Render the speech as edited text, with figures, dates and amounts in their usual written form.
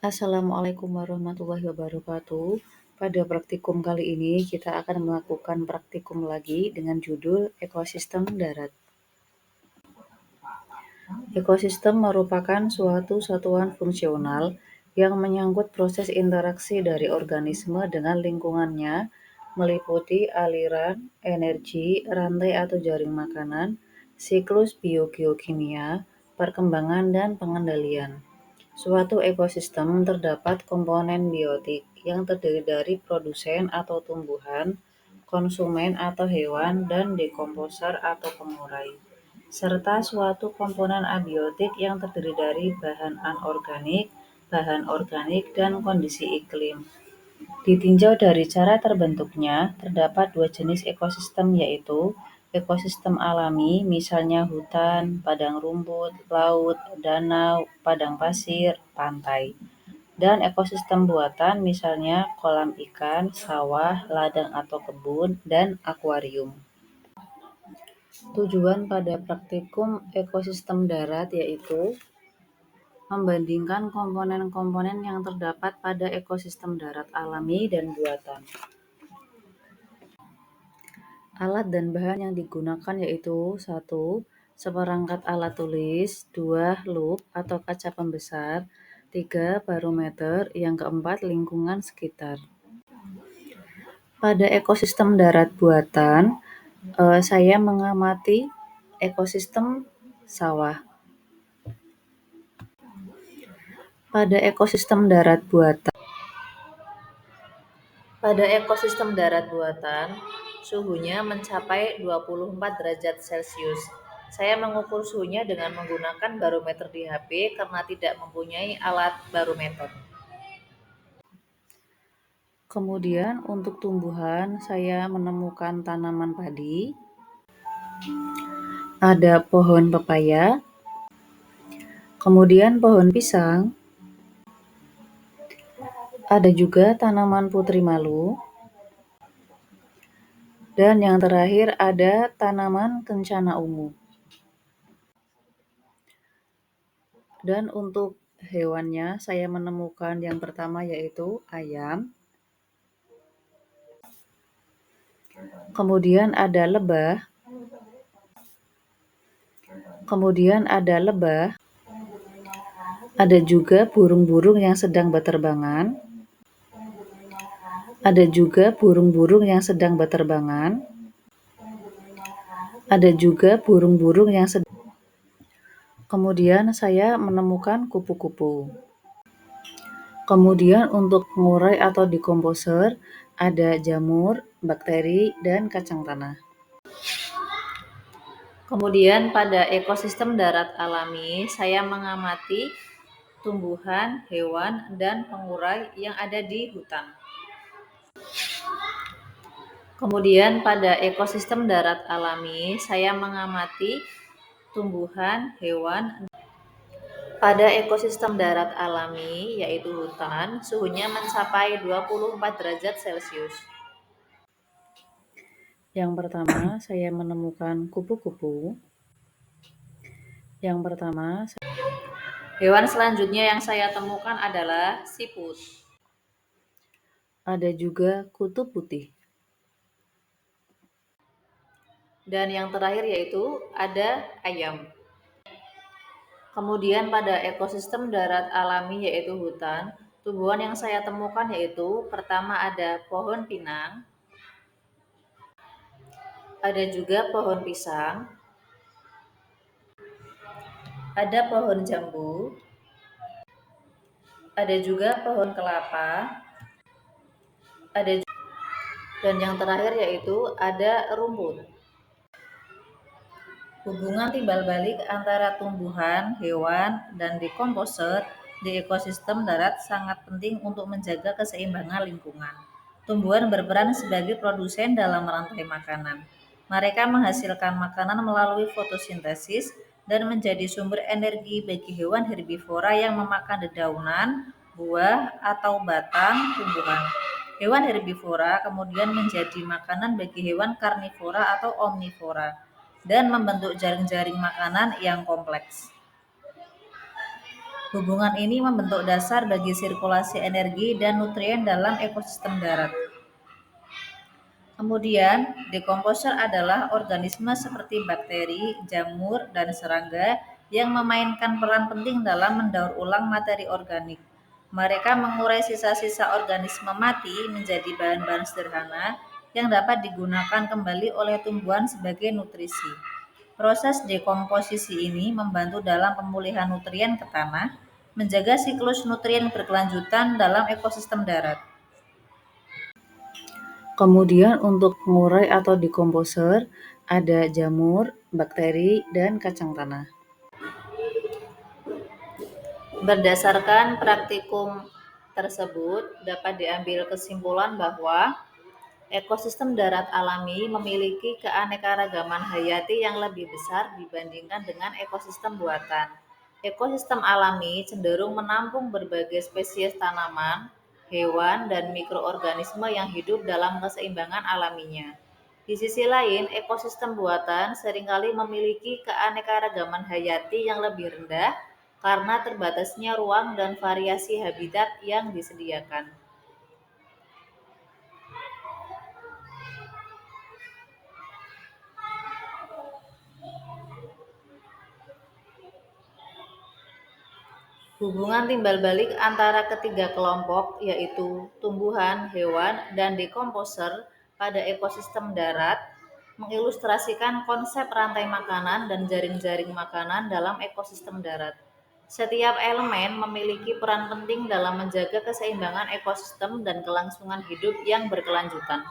Assalamualaikum warahmatullahi wabarakatuh. Pada praktikum kali ini kita akan melakukan praktikum lagi dengan judul ekosistem darat. Ekosistem merupakan suatu satuan fungsional yang menyangkut proses interaksi dari organisme dengan lingkungannya, meliputi aliran, energi, rantai atau jaring makanan, siklus biogeokimia, perkembangan dan pengendalian. Suatu ekosistem terdapat komponen biotik yang terdiri dari produsen atau tumbuhan, konsumen atau hewan, dan dekomposer atau pengurai, serta suatu komponen abiotik yang terdiri dari bahan organik, dan kondisi iklim. Ditinjau dari cara terbentuknya, terdapat dua jenis ekosistem yaitu ekosistem alami, misalnya hutan, padang rumput, laut, danau, padang pasir, pantai, dan ekosistem buatan, misalnya kolam ikan, sawah, ladang atau kebun, dan akuarium. Tujuan pada praktikum ekosistem darat yaitu membandingkan komponen-komponen yang terdapat pada ekosistem darat alami dan buatan. Alat dan bahan yang digunakan yaitu 1. Seperangkat alat tulis, 2. Lup atau kaca pembesar, 3. Barometer, yang keempat lingkungan sekitar. Pada ekosistem darat buatan, saya mengamati ekosistem sawah. Pada ekosistem darat buatan, suhunya mencapai 24 derajat Celcius. Saya mengukur suhunya dengan menggunakan barometer di HP karena tidak mempunyai alat barometer. Kemudian untuk tumbuhan, saya menemukan tanaman padi, ada pohon pepaya, kemudian pohon pisang, ada juga tanaman putri malu, dan yang terakhir ada tanaman kencana ungu. Dan untuk hewannya, saya menemukan yang pertama yaitu ayam, kemudian ada lebah, ada juga burung-burung yang sedang berterbangan, kemudian saya menemukan kupu-kupu. Kemudian untuk pengurai atau dekomposer, ada jamur, bakteri, dan kacang tanah. Kemudian pada ekosistem darat alami, saya mengamati tumbuhan, hewan, dan pengurai yang ada di hutan. Kemudian pada ekosistem darat alami, saya mengamati tumbuhan, hewan. Pada ekosistem darat alami, yaitu hutan, suhunya mencapai 24 derajat Celcius. Yang pertama, saya menemukan kupu-kupu. Hewan selanjutnya yang saya temukan adalah siput. Ada juga kutub putih. Dan yang terakhir yaitu ada ayam. Kemudian pada ekosistem darat alami yaitu hutan, tumbuhan yang saya temukan yaitu pertama ada pohon pinang, ada juga pohon pisang, ada pohon jambu, ada juga pohon kelapa, dan yang terakhir yaitu ada rumput. Hubungan timbal balik antara tumbuhan, hewan, dan dekomposer di ekosistem darat sangat penting untuk menjaga keseimbangan lingkungan. Tumbuhan berperan sebagai produsen dalam rantai makanan. Mereka menghasilkan makanan melalui fotosintesis dan menjadi sumber energi bagi hewan herbivora yang memakan dedaunan, buah, atau batang tumbuhan. Hewan herbivora kemudian menjadi makanan bagi hewan karnivora atau omnivora dan membentuk jaring-jaring makanan yang kompleks. Hubungan ini membentuk dasar bagi sirkulasi energi dan nutrien dalam ekosistem darat. Kemudian, dekomposer adalah organisme seperti bakteri, jamur, dan serangga yang memainkan peran penting dalam mendaur ulang materi organik. Mereka mengurai sisa-sisa organisme mati menjadi bahan-bahan sederhana yang dapat digunakan kembali oleh tumbuhan sebagai nutrisi. Proses dekomposisi ini membantu dalam pemulihan nutrien ke tanah, menjaga siklus nutrien berkelanjutan dalam ekosistem darat. Kemudian untuk pengurai atau dekomposer, ada jamur, bakteri, dan kacang tanah. Berdasarkan praktikum tersebut, dapat diambil kesimpulan bahwa ekosistem darat alami memiliki keanekaragaman hayati yang lebih besar dibandingkan dengan ekosistem buatan. Ekosistem alami cenderung menampung berbagai spesies tanaman, hewan, dan mikroorganisme yang hidup dalam keseimbangan alaminya. Di sisi lain, ekosistem buatan seringkali memiliki keanekaragaman hayati yang lebih rendah karena terbatasnya ruang dan variasi habitat yang disediakan. Hubungan timbal balik antara ketiga kelompok, yaitu tumbuhan, hewan, dan dekomposer pada ekosistem darat, mengilustrasikan konsep rantai makanan dan jaring-jaring makanan dalam ekosistem darat. Setiap elemen memiliki peran penting dalam menjaga keseimbangan ekosistem dan kelangsungan hidup yang berkelanjutan.